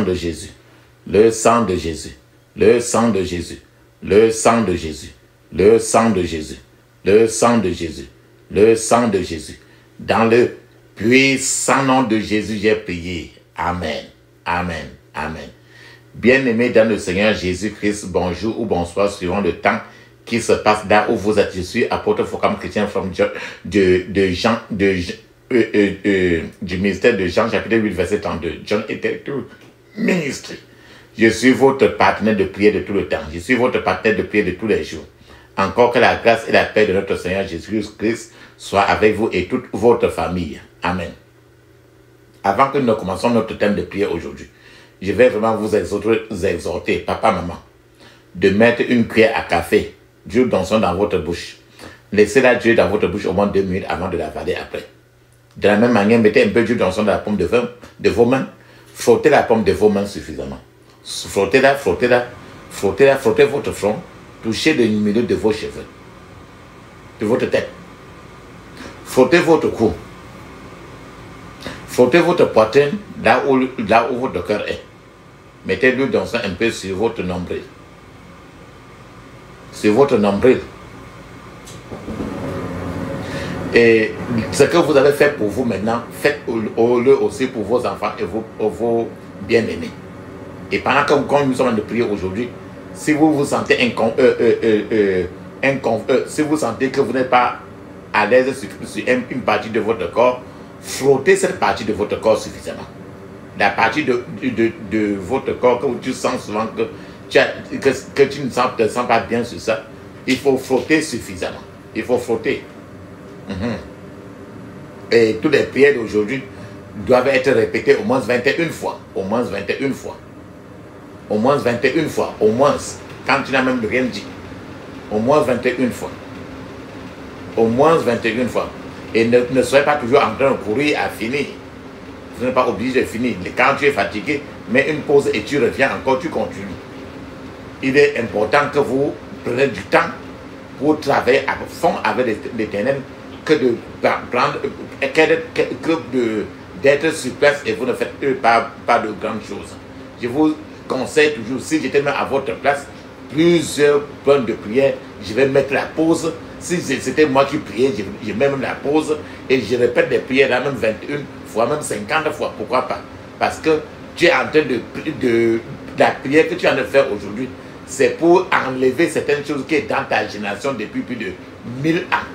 sang de Jésus, le sang de Jésus, le sang de Jésus, le sang de Jésus, le sang de Jésus, le sang de Jésus, le sang de Jésus. Dans le puissant nom de Jésus, j'ai prié. Amen, amen, amen. Bien-aimés dans le Seigneur Jésus-Christ, bonjour ou bonsoir, suivant le temps qui se passe là où vous êtes. Je suis apôtre Focam Chrétien du ministère de Jean, chapitre 8, verset 32. John Effectual Ministry. Je suis votre partenaire de prière de tout le temps. Je suis votre partenaire de prière de tous les jours. Encore que la grâce et la paix de notre Seigneur Jésus-Christ soient avec vous et toute votre famille. Amen. Avant que nous commencions notre thème de prière aujourd'hui, je vais vraiment vous exhorter, papa, maman, de mettre une cuillère à café d'huile d'onction dans votre bouche. Laissez la d'huile dans votre bouche au moins 2 minutes avant de l'avaler après. De la même manière, mettez un peu d'huile d'onction dans la paume de vos mains. Frottez la paume de vos mains suffisamment. Frottez-la, frottez-la, frottez-la, frottez votre front. Touchez le milieu de vos cheveux, de votre tête. Frottez votre cou. Frottez votre poitrine là où votre cœur est. Mettez l'huile d'onction un peu sur votre nombril. Sur votre nombril. Et ce que vous avez fait pour vous maintenant, faites-le aussi pour vos enfants et vos bien-aimés. Et pendant que nous sommes en train de prier aujourd'hui, si vous vous sentez si vous sentez que vous n'êtes pas à l'aise sur une partie de votre corps, frottez cette partie de votre corps suffisamment. La partie de votre corps que tu sens souvent que tu ne te sens pas bien sur ça, il faut frotter suffisamment. Il faut frotter. Et toutes les prières d'aujourd'hui doivent être répétées au moins 21 fois. Au moins 21 fois. Au moins 21 fois. Au moins. Quand tu n'as même rien dit. Au moins 21 fois. Au moins 21 fois. Et ne soyez pas toujours en train de courir à finir. Vous n'êtes pas obligé de finir. Quand tu es fatigué, mets une pause et tu reviens encore, tu continues. Il est important que vous preniez du temps pour travailler à fond avec l'Éternel, que d'être sur place et vous ne faites pas de grandes choses. Je vous conseille toujours, si j'étais même à votre place, plusieurs points de prière, je vais mettre la pause. Si c'était moi qui priais, je mets même la pause et je répète les prières là, même 21 fois, même 50 fois, pourquoi pas? Parce que tu es en train de la prière que tu es en train de faire aujourd'hui, c'est pour enlever certaines choses qui sont dans ta génération depuis plus de 1000 ans.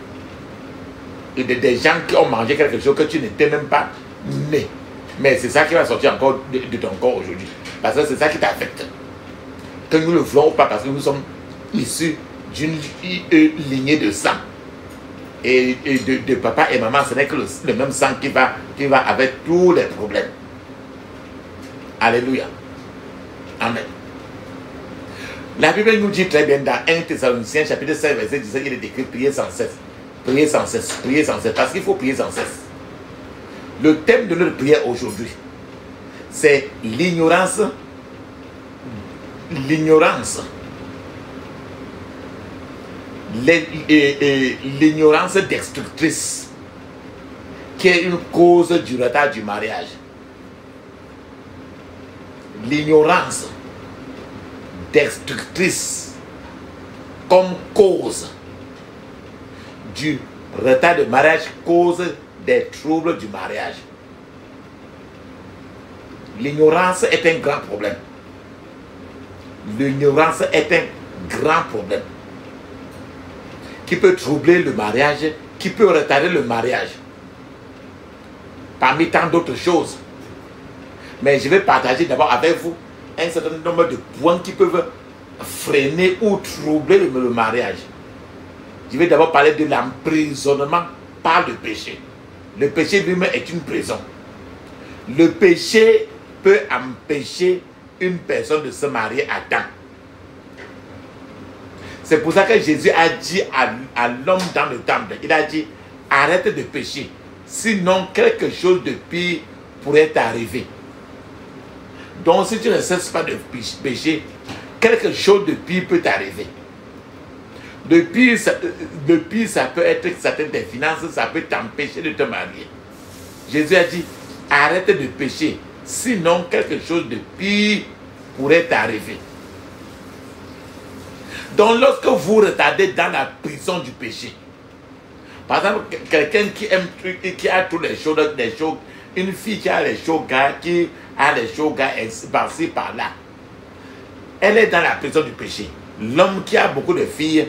Et des gens qui ont mangé quelque chose que tu n'étais même pas né. Mais c'est ça qui va sortir encore de ton corps aujourd'hui. Parce que c'est ça qui t'affecte. Que nous le voulons ou pas, parce que nous sommes issus d'une lignée de sang. Et de papa et maman, ce n'est que le même sang qui va avec tous les problèmes. Alléluia. Amen. La Bible nous dit très bien dans 1 Thessaloniciens chapitre 5 verset 17, il est écrit priez sans cesse. Priez sans cesse, priez sans cesse, parce qu'il faut prier sans cesse. Le thème de notre prière aujourd'hui, c'est l'ignorance. L'ignorance. L'ignorance destructrice, qui est une cause du retard du mariage. L'ignorance destructrice comme cause du retard de mariage, cause des troubles du mariage. L'ignorance est un grand problème. L'ignorance est un grand problème qui peut troubler le mariage, qui peut retarder le mariage, parmi tant d'autres choses. Mais je vais partager d'abord avec vous un certain nombre de points qui peuvent freiner ou troubler le mariage. Je vais d'abord parler de l'emprisonnement par le péché. Le péché lui-même est une prison. Le péché peut empêcher une personne de se marier à temps. C'est pour ça que Jésus a dit à l'homme dans le temple, il a dit, arrête de pécher, sinon quelque chose de pire pourrait t'arriver. Donc si tu ne cesses pas de pécher, quelque chose de pire peut t'arriver. De pire, ça peut être certaines finances, ça peut t'empêcher de te marier. Jésus a dit, arrête de pécher, Sinon, quelque chose de pire pourrait arriver. Donc, lorsque vous retardez dans la prison du péché, par exemple, quelqu'un qui a tous les choses, une fille qui a les chauds gars, qui a les chauds gars par-ci, par-là, elle est dans la prison du péché. L'homme qui a beaucoup de filles,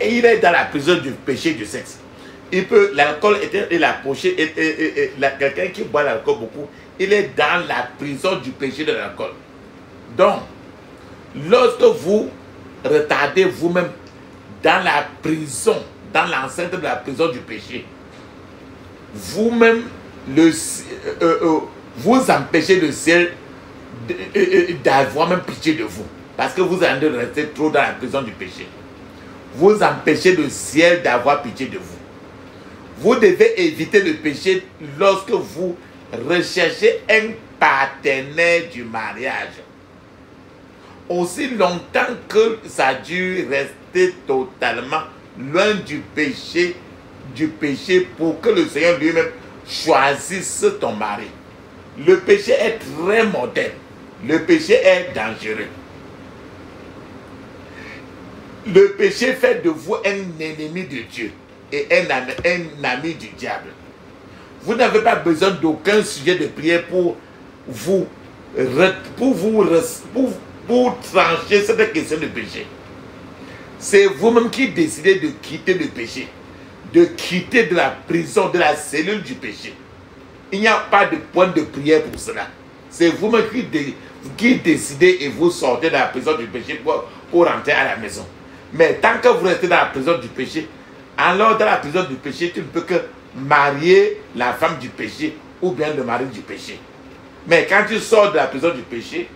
et il est dans la prison du péché du sexe. Il peut, l'alcool et la pochée, quelqu'un qui boit l'alcool beaucoup, il est dans la prison du péché de l'alcool. Donc, lorsque vous retardez vous-même dans la prison, dans l'enceinte de la prison du péché, vous-même, vous empêchez le ciel d'avoir même pitié de vous. Parce que vous allez rester trop dans la prison du péché. Vous empêchez le ciel d'avoir pitié de vous. Vous devez éviter le péché lorsque vous recherchez un partenaire du mariage. Aussi longtemps que ça dure, restez totalement loin du péché pour que le Seigneur lui-même choisisse ton mari. Le péché est très mortel. Le péché est dangereux. Le péché fait de vous un ennemi de Dieu et un ami du diable. Vous n'avez pas besoin d'aucun sujet de prière pour trancher cette question de péché. C'est vous-même qui décidez de quitter le péché, de quitter de la prison, de la cellule du péché. Il n'y a pas de point de prière pour cela. C'est vous-même qui décidez et vous sortez de la prison du péché pour rentrer à la maison. Mais tant que vous restez dans la prison du péché, alors dans la prison du péché, tu ne peux que marier la femme du péché ou bien le mari du péché. Mais quand tu sors de la prison du péché,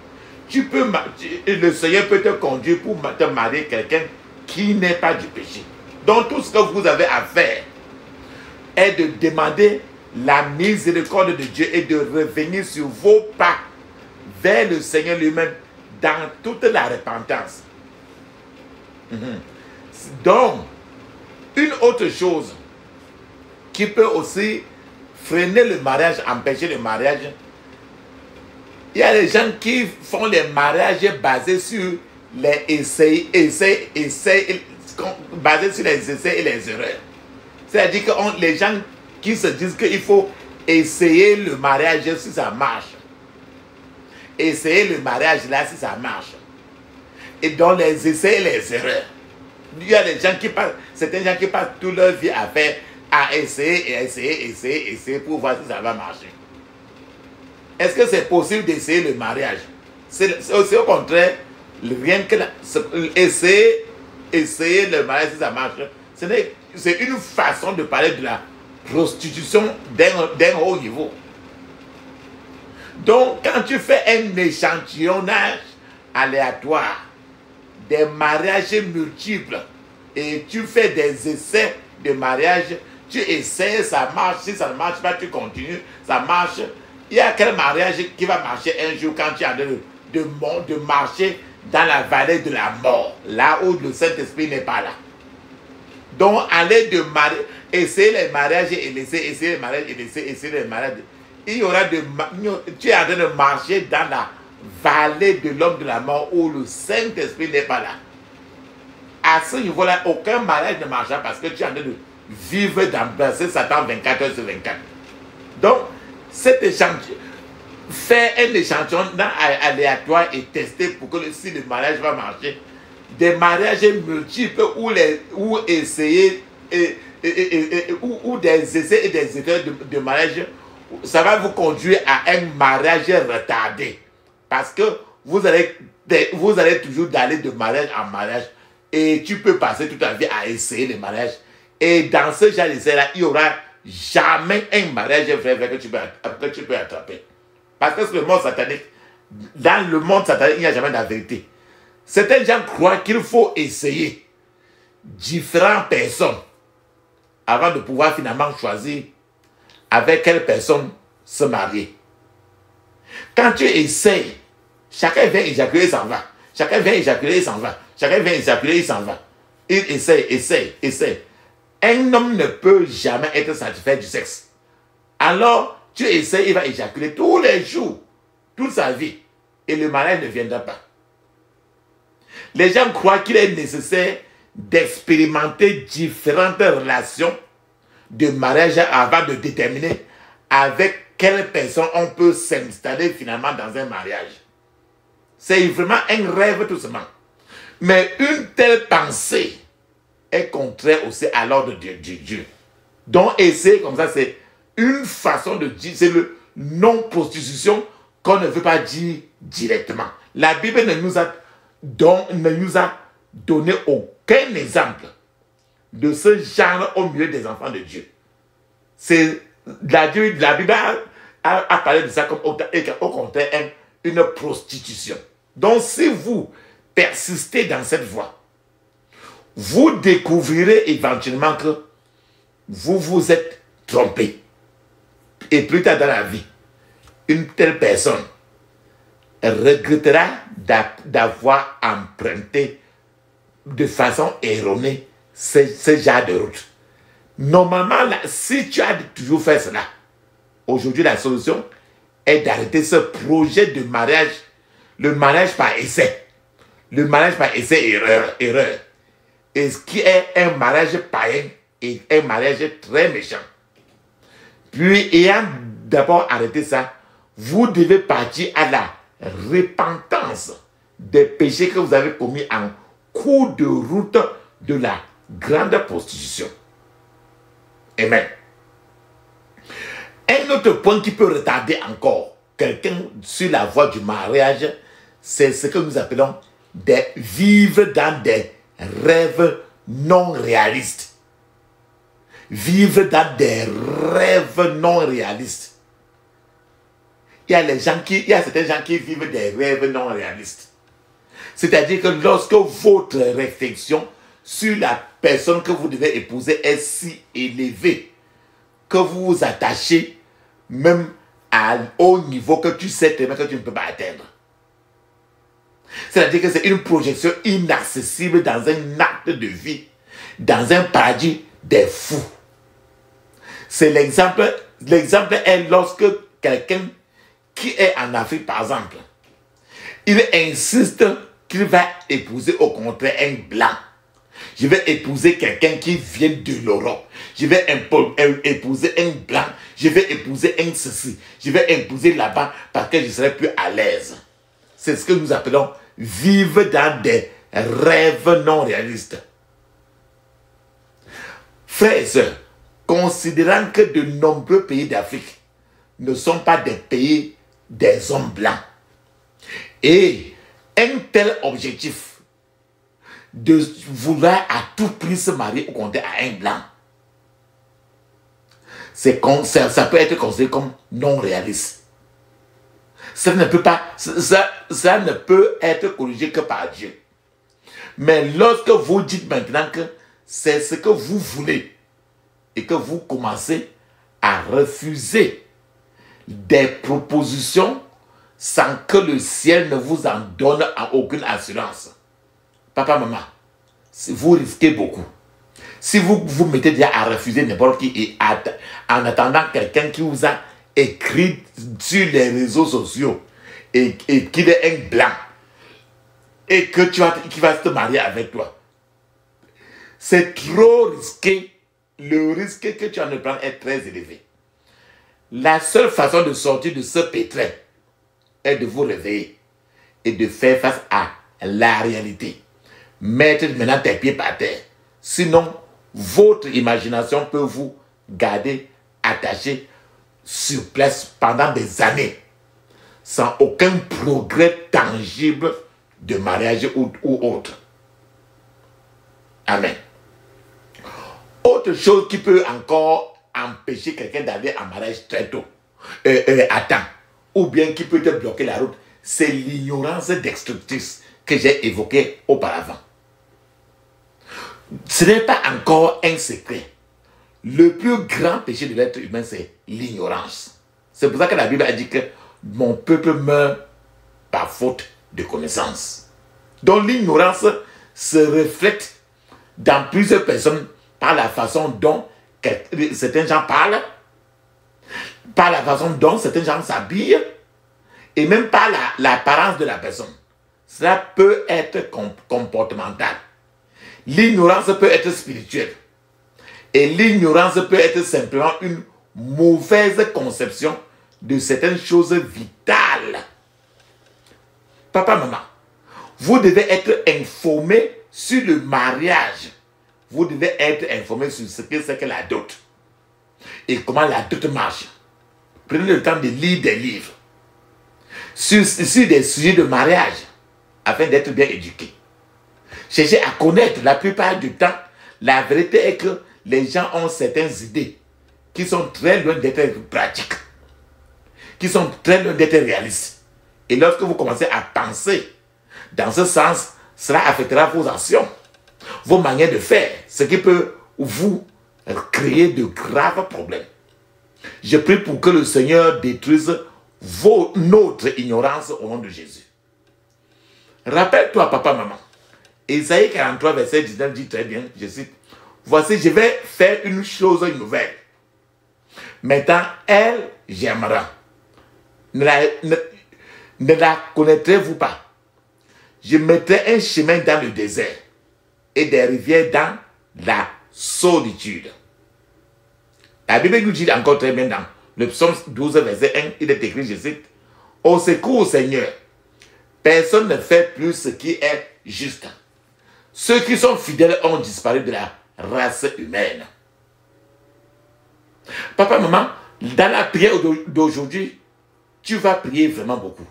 le Seigneur peut te conduire pour te marier quelqu'un qui n'est pas du péché. Donc tout ce que vous avez à faire est de demander la miséricorde de Dieu et de revenir sur vos pas vers le Seigneur lui-même dans toute la repentance. Donc, une autre chose qui peut aussi freiner le mariage, empêcher le mariage, il y a des gens qui font les mariages basés sur les essais, basés sur les essais et les erreurs. C'est-à-dire que les gens qui se disent qu'il faut essayer le mariage si ça marche. Essayer le mariage là si ça marche. Et dans les essais et les erreurs. Il y a des gens qui passent, certains gens qui passent toute leur vie à essayer pour voir si ça va marcher. Est-ce que c'est possible d'essayer le mariage? C'est au contraire, rien que essayer le mariage si ça marche, c'est une façon de parler de la prostitution d'un haut niveau. Donc, quand tu fais un échantillonnage aléatoire, des mariages multiples, et tu fais des essais de mariage, tu essaies, ça marche, si ça ne marche pas, tu continues, ça marche. Il y a quel mariage qui va marcher un jour quand tu es en train de marcher dans la vallée de la mort, là où le Saint-Esprit n'est pas là. Donc, aller essayer les mariages et essayer les mariages et essayer les mariages. Tu es en train de marcher dans la vallée de l'homme de la mort où le Saint-Esprit n'est pas là. À ce niveau-là, aucun mariage ne marchera parce que tu es en train de vivre d'embrasser Satan 24 heures sur 24. Donc, cet échantillon, faire un échantillon aléatoire et tester pour que si le mariage va marcher. Des mariages multiples ou essayer ou des essais et des essais de mariage, ça va vous conduire à un mariage retardé. Parce que vous allez toujours d'aller de mariage en mariage et tu peux passer toute ta vie à essayer le mariage. Et dans ce genre d'essai-là, il n'y aura jamais un mariage vrai que tu peux attraper. Parce que le monde satanique, dans le monde satanique, il n'y a jamais de la vérité. Certains gens croient qu'il faut essayer différentes personnes avant de pouvoir finalement choisir avec quelle personne se marier. Quand tu essayes, chacun vient éjaculer, il s'en va. Chacun vient éjaculer, il s'en va. Chacun vient éjaculer, il s'en va. Il essaye. Un homme ne peut jamais être satisfait du sexe. Alors, tu essayes, il va éjaculer tous les jours. toute sa vie et le mariage ne viendra pas. Les gens croient qu'il est nécessaire d'expérimenter différentes relations de mariage avant de déterminer avec quelle personne on peut s'installer finalement dans un mariage. C'est vraiment un rêve tout simplement. Mais une telle pensée est contraire aussi à l'ordre de Dieu. Donc, essayer comme ça, c'est une façon de dire, c'est le non-prostitution qu'on ne veut pas dire directement. La Bible ne nous a donné aucun exemple de ce genre au milieu des enfants de Dieu. La Bible a parlé de ça comme au contraire une prostitution. Donc, si vous persistez dans cette voie, vous découvrirez éventuellement que vous vous êtes trompé. Et plus tard dans la vie, une telle personne regrettera d'avoir emprunté de façon erronée ce genre de route. Normalement, là, si tu as toujours fait cela, aujourd'hui la solution est d'arrêter ce projet de mariage, le mariage par essai. Le mariage par essai-erreur. Et ce qui est un mariage païen et un mariage très méchant. Puis, ayant d'abord arrêté ça, vous devez partir à la repentance des péchés que vous avez commis en cours de route de la grande prostitution. Amen. Un autre point qui peut retarder encore quelqu'un sur la voie du mariage, c'est ce que nous appelons de vivre dans des rêves non réalistes. Vivre dans des rêves non réalistes. Il y a certains gens qui vivent des rêves non réalistes. C'est-à-dire que lorsque votre réflexion sur la personne que vous devez épouser est si élevée que vous vous attachez même au niveau que tu sais que tu ne peux pas atteindre. C'est-à-dire que c'est une projection inaccessible dans un acte de vie, dans un paradis des fous. C'est l'exemple est lorsque quelqu'un qui est en Afrique, par exemple, il insiste qu'il va épouser au contraire un blanc. Je vais épouser quelqu'un qui vient de l'Europe. Je vais épouser un blanc. Je vais épouser un ceci. Je vais épouser là-bas parce que je serai plus à l'aise. C'est ce que nous appelons vivre dans des rêves non réalistes. Frères et sœurs, considérant que de nombreux pays d'Afrique ne sont pas des pays des hommes blancs, et un tel objectif de vouloir à tout prix se marier au contraire à un blanc, ça peut être considéré comme non réaliste. Ça ne peut être corrigé que par Dieu. Mais lorsque vous dites maintenant que c'est ce que vous voulez et que vous commencez à refuser des propositions sans que le ciel ne vous en donne aucune assurance, papa, maman, vous risquez beaucoup. Si vous vous mettez déjà à refuser n'importe qui et en attendant quelqu'un qui vous a écrit sur les réseaux sociaux et qu'il est un blanc et qui va se marier avec toi, c'est trop risqué. Le risque que tu en prends est très élevé. La seule façon de sortir de ce pétrin est de vous réveiller et de faire face à la réalité. Mettre maintenant tes pieds par terre. Sinon, votre imagination peut vous garder attaché sur place pendant des années sans aucun progrès tangible de mariage ou autre. Amen. Autre chose qui peut encore empêcher quelqu'un d'aller en mariage très tôt, à temps, ou bien qui peut te bloquer la route, c'est l'ignorance destructrice que j'ai évoquée auparavant. Ce n'est pas encore un secret. Le plus grand péché de l'être humain, c'est l'ignorance. C'est pour ça que la Bible a dit que mon peuple meurt par faute de connaissance. Donc l'ignorance se reflète dans plusieurs personnes par la façon dont certains gens parlent, par la façon dont certains gens s'habillent et même pas l'apparence de la personne. Cela peut être comportemental. L'ignorance peut être spirituelle. Et l'ignorance peut être simplement une mauvaise conception de certaines choses vitales. Papa, maman, vous devez être informé sur le mariage. Vous devez être informé sur ce que c'est que la dot. Et comment la dot marche. Prenez le temps de lire des livres sur des sujets de mariage afin d'être bien éduqué. Cherchez à connaître. La plupart du temps, la vérité est que les gens ont certaines idées qui sont très loin d'être pratiques, qui sont très loin d'être réalistes. Et lorsque vous commencez à penser dans ce sens, cela affectera vos actions, vos manières de faire, ce qui peut vous créer de graves problèmes. Je prie pour que le Seigneur détruise notre ignorance au nom de Jésus. Rappelle-toi, papa, maman, Ésaïe 43, verset 19 dit très bien, je cite, « Voici, je vais faire une chose nouvelle. Maintenant, elle germera. Ne la connaîtrez-vous pas? Je mettrai un chemin dans le désert et des rivières dans la solitude. » La Bible nous dit encore très bien dans le psaume 12, verset 1, il est écrit, je cite, « Au secours, Seigneur, personne ne fait plus ce qui est juste. Ceux qui sont fidèles ont disparu de la race humaine. » Papa, maman, dans la prière d'aujourd'hui, tu vas prier vraiment beaucoup.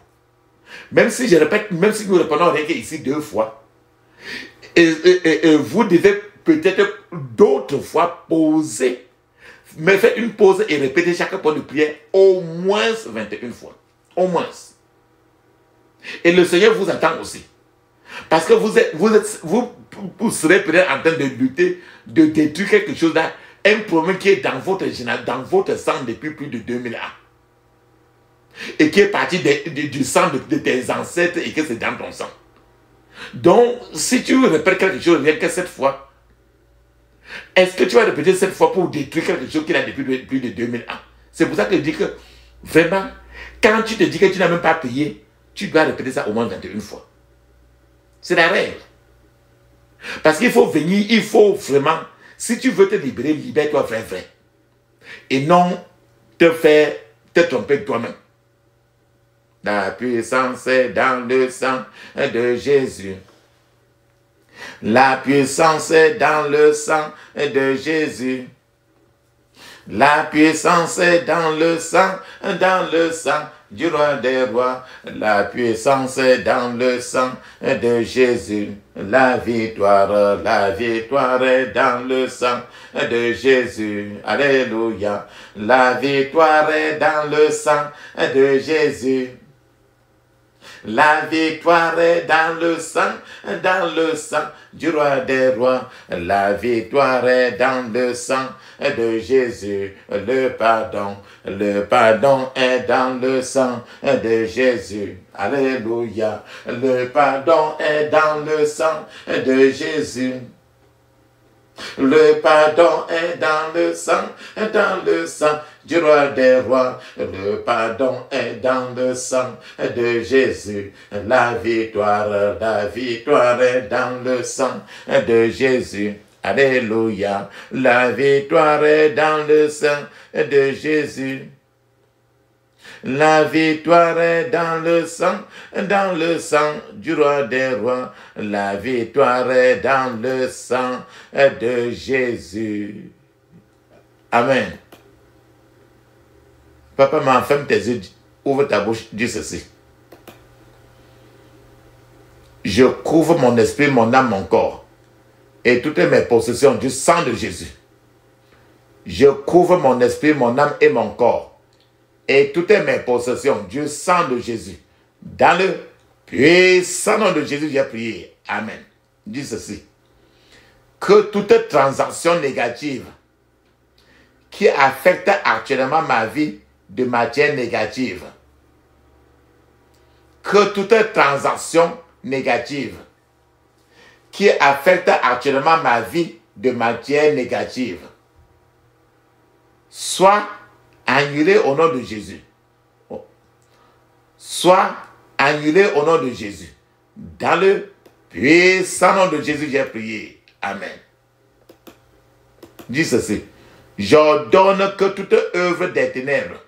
Même si je répète, même si nous répondons rien qu'ici 2 fois, et vous devez peut-être d'autres fois poser, mais faire une pause et répéter chaque point de prière au moins 21 fois. Au moins. Et le Seigneur vous attend aussi. Parce que vous serez peut-être en train de lutter, de détruire quelque chose là, un problème qui est dans votre sang depuis plus de 2000 ans. Et qui est parti du sang de tes ancêtres et que c'est dans ton sang. Donc, si tu répètes quelque chose rien que cette fois, est-ce que tu vas répéter cette fois pour détruire quelque chose qu'il a depuis plus de 2000 ans? C'est pour ça que je dis que, vraiment, quand tu te dis que tu n'as même pas payé, tu dois répéter ça au moins 21 fois. C'est la règle. Parce qu'il faut venir, il faut vraiment, si tu veux te libérer, libère-toi vrai. Et non te tromper toi-même. La puissance est dans le sang de Jésus. La puissance est dans le sang de Jésus. La puissance est dans le sang du roi des rois. La puissance est dans le sang de Jésus. La victoire est dans le sang de Jésus. Alléluia. La victoire est dans le sang de Jésus. La victoire est dans le sang du roi des rois. La victoire est dans le sang de Jésus. Le pardon est dans le sang de Jésus. Alléluia. Le pardon est dans le sang de Jésus. Le pardon est dans le sang du roi des rois. Le pardon est dans le sang de Jésus. La victoire est dans le sang de Jésus. Alléluia. La victoire est dans le sang de Jésus. La victoire est dans le sang du roi des rois. La victoire est dans le sang de Jésus. Amen. Papa, maman, ferme tes yeux, ouvre ta bouche, dis ceci. Je couvre mon esprit, mon âme, mon corps et toutes mes possessions du sang de Jésus. Je couvre mon esprit, mon âme et mon corps et toutes mes possessions du sang de Jésus. Dans le puissant nom de Jésus, j'ai prié. Amen. Dis ceci. Que toute transaction négative qui affecte actuellement ma vie de matière négative, que toute transaction négative qui affecte actuellement ma vie de matière négative soit annulée au nom de Jésus. soit annulé au nom de Jésus. Dans le puissant nom de Jésus, j'ai prié. Amen. Dis ceci. J'ordonne que toute œuvre des ténèbres,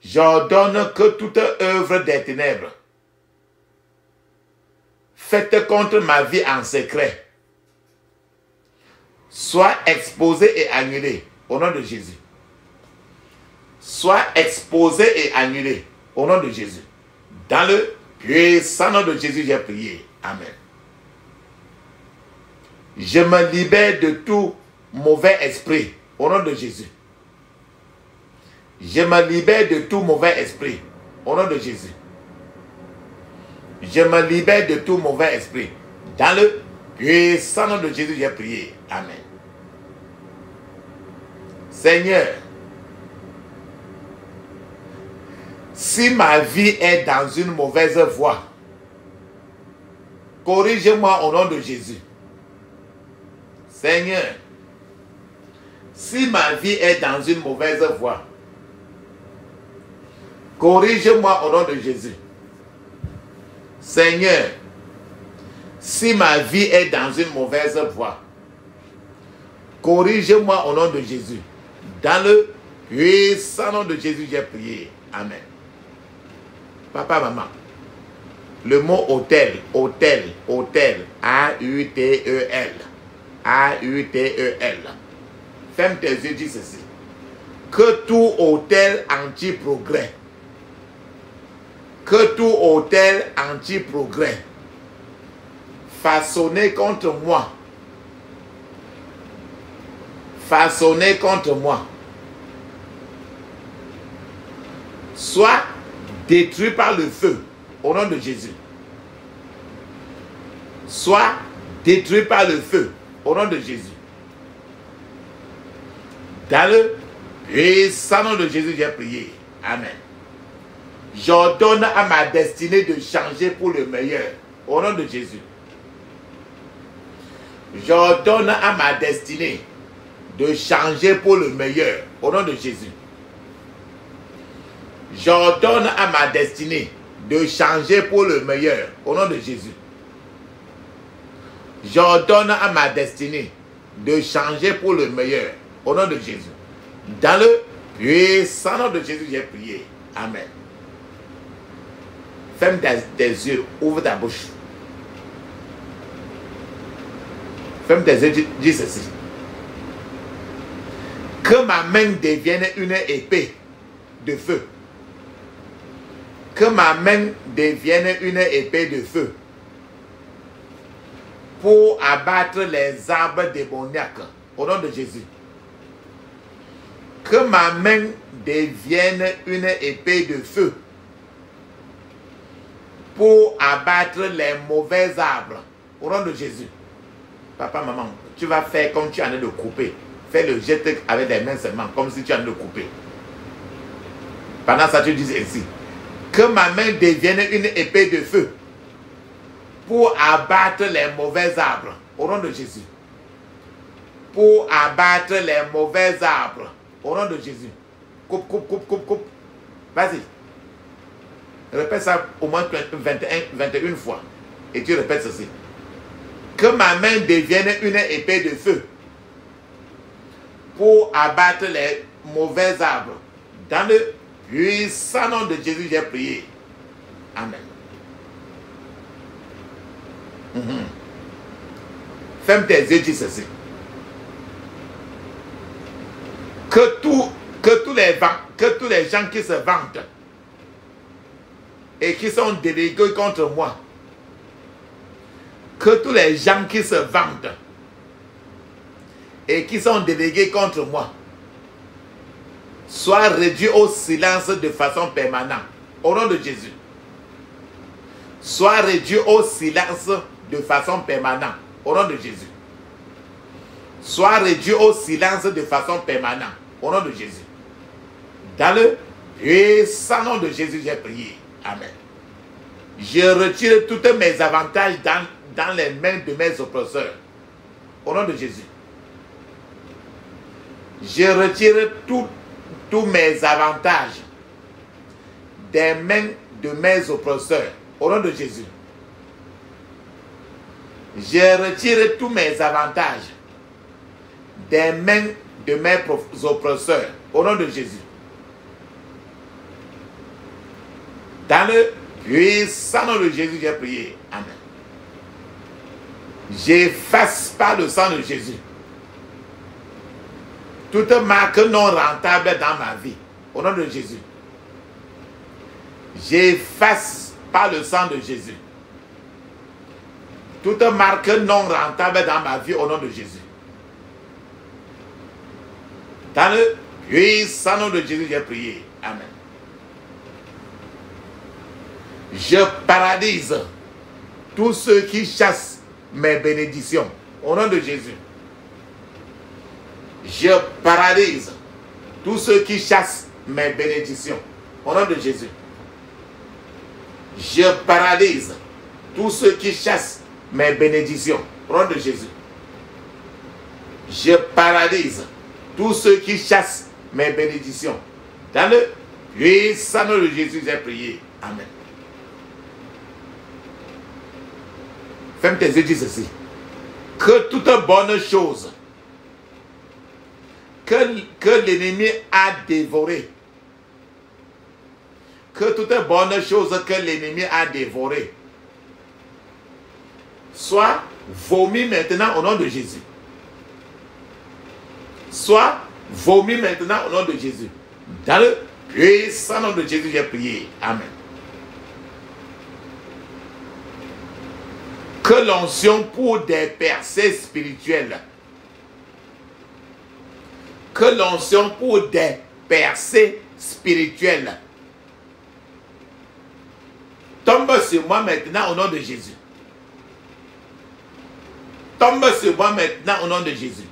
j'ordonne que toute œuvre des ténèbres faite contre ma vie en secret soit exposée et annulée au nom de Jésus. Soit exposée et annulée au nom de Jésus. Dans le puissant nom de Jésus, j'ai prié. Amen. Je me libère de tout mauvais esprit au nom de Jésus. Je me libère de tout mauvais esprit au nom de Jésus. Je me libère de tout mauvais esprit. Dans le puissant nom de Jésus, j'ai prié. Amen. Seigneur, si ma vie est dans une mauvaise voie, corrige-moi au nom de Jésus. Seigneur, si ma vie est dans une mauvaise voie, corrige-moi au nom de Jésus. Seigneur, si ma vie est dans une mauvaise voie, corrige-moi au nom de Jésus. Dans le puissant nom de Jésus, j'ai prié. Amen. Papa, maman, le mot hôtel, hôtel, hôtel, A-U-T-E-L, A-U-T-E-L. Ferme tes yeux, dis ceci. Que tout hôtel anti-progrès, que tout hôtel anti-progrès façonné contre moi, façonné contre moi, soit détruit par le feu au nom de Jésus. Soit détruit par le feu au nom de Jésus. Dans le puissant nom de Jésus, j'ai prié. Amen. J'ordonne à ma destinée de changer pour le meilleur au nom de Jésus. J'ordonne à ma destinée de changer pour le meilleur au nom de Jésus. J'ordonne à ma destinée de changer pour le meilleur au nom de Jésus. J'ordonne à ma destinée de changer pour le meilleur au nom de Jésus. Dans le puissant nom de Jésus, j'ai prié. Amen. Ferme tes yeux, ouvre ta bouche. Ferme tes yeux, dis ceci. Que ma main devienne une épée de feu. Que ma main devienne une épée de feu pour abattre les arbres démoniaques au nom de Jésus. Que ma main devienne une épée de feu pour abattre les mauvais arbres au nom de Jésus. Papa, maman, tu vas faire comme tu en es de couper. Fais le jet avec les mains seulement, comme si tu en es de couper. Pendant ça, tu dis ainsi. Que ma main devienne une épée de feu pour abattre les mauvais arbres au nom de Jésus. Pour abattre les mauvais arbres au nom de Jésus. Coupe, coupe, coupe, coupe, coupe. Vas-y. Répète ça au moins 21 fois. Et tu répètes ceci. Que ma main devienne une épée de feu pour abattre les mauvais arbres. Dans le puissant nom de Jésus, j'ai prié. Amen. Ferme tes yeux, dis ceci. Que tous les gens qui se vantent et qui sont délégués contre moi, que tous les gens qui se vantent et qui sont délégués contre moi soient réduits au silence de façon permanente. Au nom de Jésus. Soient réduits au silence de façon permanente. Au nom de Jésus. Soient réduits au silence de façon permanente. Au nom de Jésus. Dans le puissant nom de Jésus, j'ai prié. Amen. Je retire tous mes avantages dans les mains de mes oppresseurs. Au nom de Jésus. Je retire tous mes avantages des mains de mes oppresseurs. Au nom de Jésus. Je retire tous mes avantages des mains de mes oppresseurs. Au nom de Jésus. Dans le puissant nom de Jésus, j'ai prié. Amen. J'efface par le sang de Jésus toute marque non rentable dans ma vie. Au nom de Jésus. J'efface par le sang de Jésus toute marque non rentable dans ma vie. Au nom de Jésus. Dans le puissant nom de Jésus, j'ai prié. Amen. Je paralyse tous ceux qui chassent mes bénédictions. Au nom de Jésus. Je paralyse tous ceux qui chassent mes bénédictions. Au nom de Jésus. Je paralyse tous ceux qui chassent mes bénédictions. Au nom de Jésus. Je paralyse tous ceux qui chassent mes bénédictions. Dans le puissant nom de Jésus, j'ai prié. Amen. Ferme tes yeux, dis ceci. Que toute bonne chose que l'ennemi a dévoré, que toute bonne chose que l'ennemi a dévoré soit vomi maintenant au nom de Jésus. Soit vomi maintenant au nom de Jésus. Dans le puissant nom de Jésus, j'ai prié. Amen. Que l'onction pour des percées spirituelles, que l'onction pour des percées spirituelles tombe sur moi maintenant au nom de Jésus. Tombe sur moi maintenant au nom de Jésus.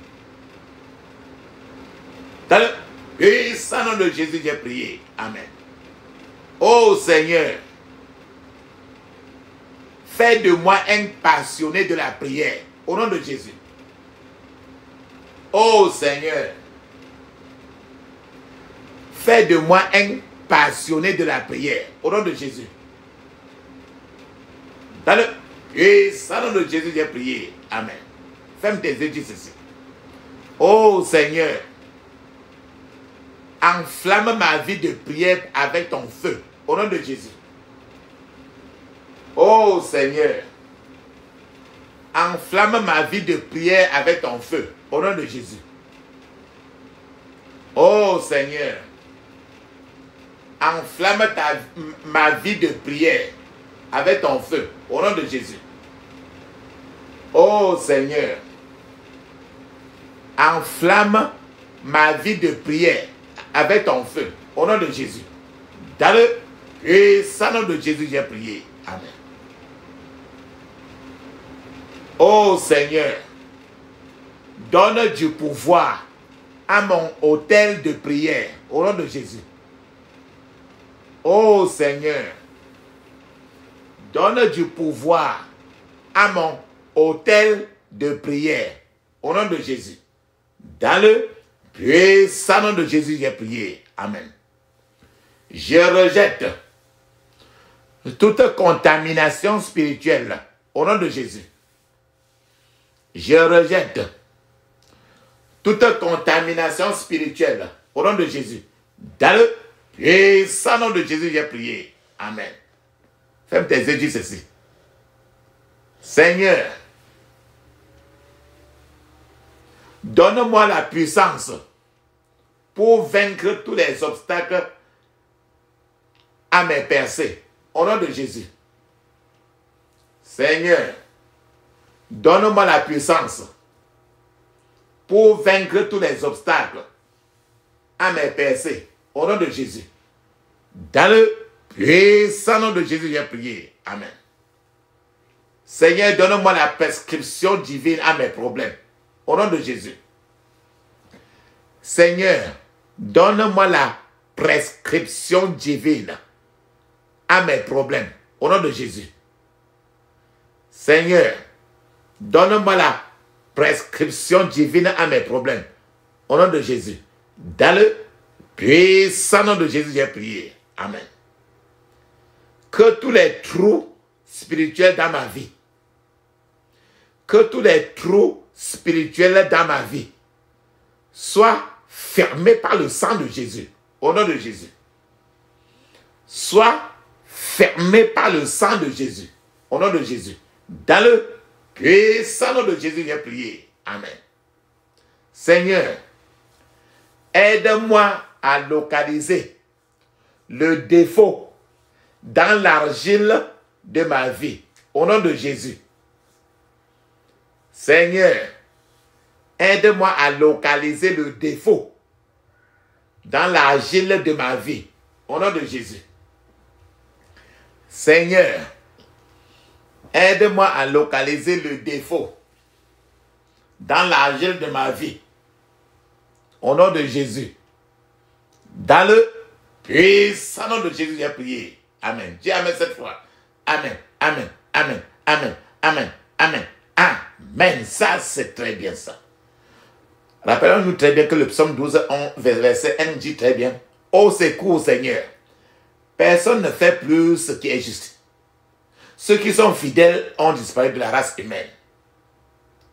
Dans le puissant nom de Jésus, j'ai prié. Amen. Ô Seigneur, fais de moi un passionné de la prière. Au nom de Jésus. Ô Seigneur, fais de moi un passionné de la prière. Au nom de Jésus. Dans le puissant nom de Jésus, j'ai prié. Amen. Ferme tes yeux, dis ceci. Ô Seigneur, enflamme ma vie de prière avec ton feu. Au nom de Jésus. Ô Seigneur, enflamme ma vie de prière avec ton feu. Au nom de Jésus. Ô Seigneur, enflamme ma vie de prière avec ton feu. Au nom de Jésus. Ô Seigneur, enflamme ma vie de prière avec ton feu. Au nom de Jésus. Dans le puissant nom de Jésus, j'ai prié. Amen. Ô Seigneur, donne du pouvoir à mon autel de prière. Au nom de Jésus. Ô Seigneur, donne du pouvoir à mon autel de prière. Au nom de Jésus. Dans le puissant nom de Jésus, j'ai prié. Amen. Je rejette toute contamination spirituelle. Au nom de Jésus. Je rejette toute contamination spirituelle. Au nom de Jésus. Dans le puissant nom de Jésus, j'ai prié. Amen. Ferme tes yeux, dis ceci. Seigneur, donne-moi la puissance pour vaincre tous les obstacles à mes percées. Au nom de Jésus. Seigneur, donne-moi la puissance pour vaincre tous les obstacles à mes percées. Au nom de Jésus. Dans le puissant nom de Jésus, j'ai prié. Amen. Seigneur, donne-moi la prescription divine à mes problèmes. Au nom de Jésus. Seigneur, donne-moi la prescription divine à mes problèmes. Au nom de Jésus. Seigneur, donne-moi la prescription divine à mes problèmes. Au nom de Jésus. Dans le puissant nom de Jésus, j'ai prié. Amen. que tous les trous spirituels dans ma vie, que tous les trous spirituels dans ma vie soient fermés par le sang de Jésus, au nom de Jésus. Soient fermés par le sang de Jésus, au nom de Jésus. Dans le puissant nom de Jésus, j'ai prié. Amen. Seigneur, aide-moi à localiser le défaut dans l'argile de ma vie, au nom de Jésus. Seigneur, aide-moi à localiser le défaut dans l'argile de ma vie, au nom de Jésus. Seigneur, aide-moi à localiser le défaut dans l'argile de ma vie, au nom de Jésus. Dans le puissant nom de Jésus, j'ai prié. Amen. Dis Amen cette fois. Amen, Amen, Amen, Amen, Amen, Amen, Amen. Ça, c'est très bien ça. Rappelons-nous très bien que le psaume 12, verset 1 dit très bien: au secours, Seigneur, personne ne fait plus ce qui est juste. Ceux qui sont fidèles ont disparu de la race humaine.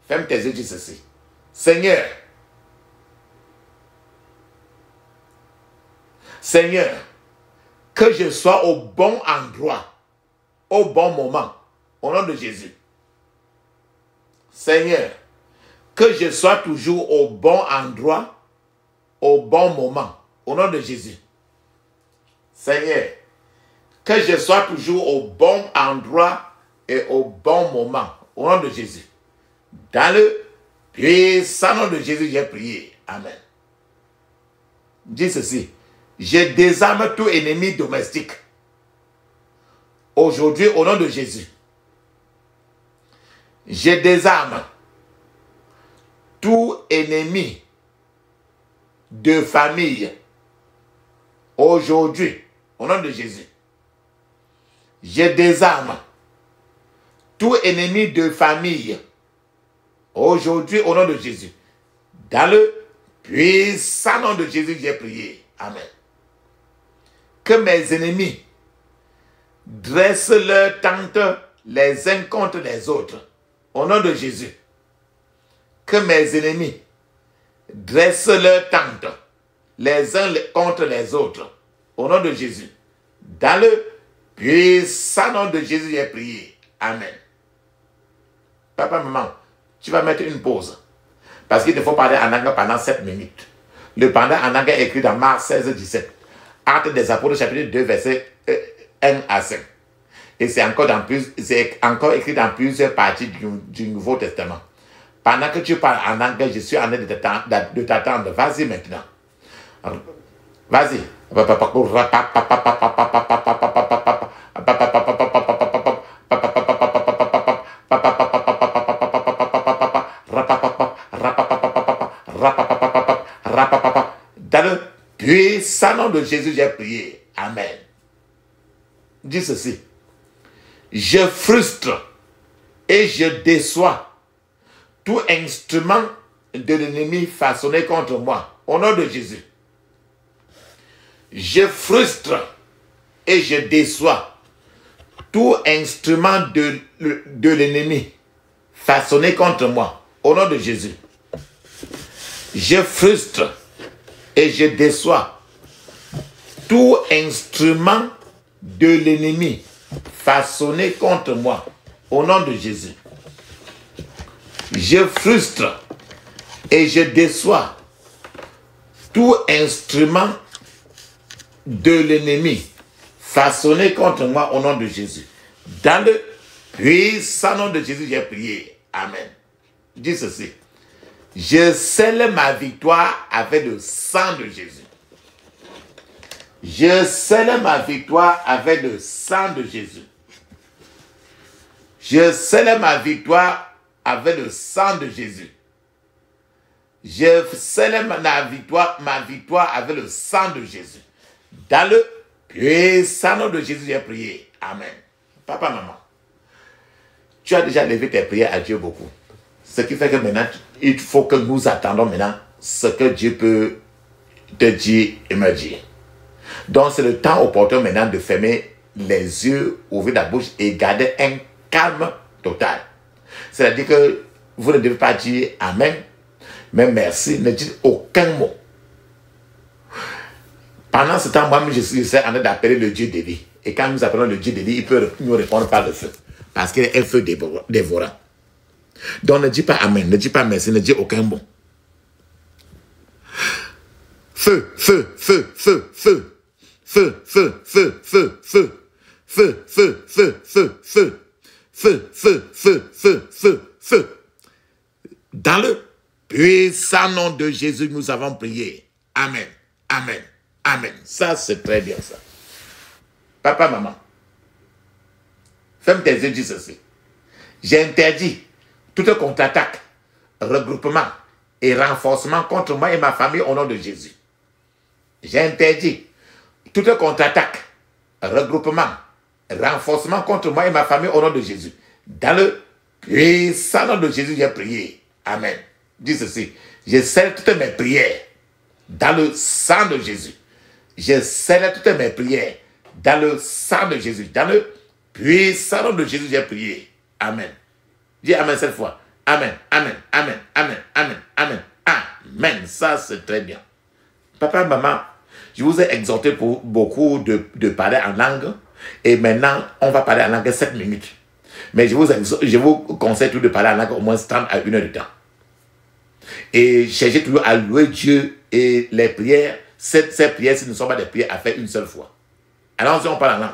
Ferme tes yeux, dis ceci. Seigneur, Seigneur, que je sois au bon endroit, au bon moment, au nom de Jésus. Seigneur, que je sois toujours au bon endroit, au bon moment, au nom de Jésus. Seigneur, que je sois toujours au bon endroit et au bon moment, au nom de Jésus. Dans le puissant nom de Jésus, j'ai prié. Amen. Dis ceci: je désarme tout ennemi domestique. Aujourd'hui, au nom de Jésus, je désarme tout ennemi de famille. Aujourd'hui, au nom de Jésus, je désarme tout ennemi de famille. Aujourd'hui, au nom de Jésus, dans le puissant nom de Jésus, j'ai prié. Amen. Que mes ennemis dressent leurs tentes les uns contre les autres, au nom de Jésus. Que mes ennemis dressent leurs tentes les uns contre les autres, au nom de Jésus. Dans le puissant nom de Jésus, j'ai prié. Amen. Papa, maman, tu vas mettre une pause. Parce qu'il te faut parler en anglais pendant 7 minutes. Le pendant en anglais est écrit dans Marc 16, 17. Actes des Apôtres, chapitre 2, verset 1 à 5. Et c'est encore écrit dans plusieurs parties du Nouveau Testament. Pendant que tu parles en anglais, je suis en train de t'attendre. Vas-y maintenant. Vas-y. Dans le puissant nom de Jésus, j'ai prié. Amen. Dis ceci: je frustre et je déçois tout instrument de l'ennemi façonné contre moi, au nom de Jésus. Je frustre et je déçois tout instrument de l'ennemi façonné contre moi, au nom de Jésus. Je frustre et je déçois tout instrument de l'ennemi façonné contre moi, au nom de Jésus. Je frustre et je déçois tout instrument de l'ennemi façonné contre moi, au nom de Jésus. Dans le puissant nom de Jésus, j'ai prié. Amen. Dis ceci: je scelle ma victoire avec le sang de Jésus. Je scelle ma victoire avec le sang de Jésus. Je scelle ma victoire avec le sang de Jésus. Je scelle ma victoire avec le sang de Jésus. Dans le puissant nom de Jésus, j'ai prié. Amen. Papa, maman, tu as déjà levé tes prières à Dieu beaucoup. Ce qui fait que maintenant, il faut que nous attendons maintenant ce que Dieu peut te dire et me dire. Donc, c'est le temps opportun maintenant de fermer les yeux, ouvrez la bouche et gardez un calme total. C'est-à-dire que vous ne devez pas dire Amen, mais merci, ne dites aucun mot. Pendant ce temps, moi-même, je suis en train d'appeler le Dieu d'Élie. Et quand nous appelons le Dieu d'Élie, il peut nous répondre par le feu. Parce qu'il est un feu dévorant. Donc ne dis pas Amen, ne dis pas merci, ne dis aucun mot. Feu, feu, feu, feu, feu. Feu, feu, feu, feu, feu. Feu, feu, feu, feu, feu. Feu, feu, feu, feu, feu, feu. Dans le puissant nom de Jésus, nous avons prié. Amen, amen, amen. Ça, c'est très bien ça. Papa, maman, ferme tes yeux, dis ceci. J'ai interdit toute contre-attaque, regroupement et renforcement contre moi et ma famille au nom de Jésus. J'ai interdit toute contre-attaque, regroupement, renforcement contre moi et ma famille au nom de Jésus. Dans le puissant nom de Jésus, j'ai prié. Amen. Dis ceci. Je scelle toutes mes prières dans le sang de Jésus. Je scelle toutes mes prières dans le sang de Jésus. Dans le puissant nom de Jésus, j'ai prié. Amen. Dis Amen cette fois. Amen, amen, amen, amen, amen, amen, amen. Ça, c'est très bien. Papa, maman, je vous ai exhorté pour beaucoup de parler en langue. Et maintenant, on va parler en langue 7 minutes. Mais je vous conseille tout de parler en langue au moins 30 à 1 heure de temps. Et cherchez toujours à louer Dieu et les prières. Ces prières, ce ne sont pas des prières à faire une seule fois. Alors, si on parle en langue.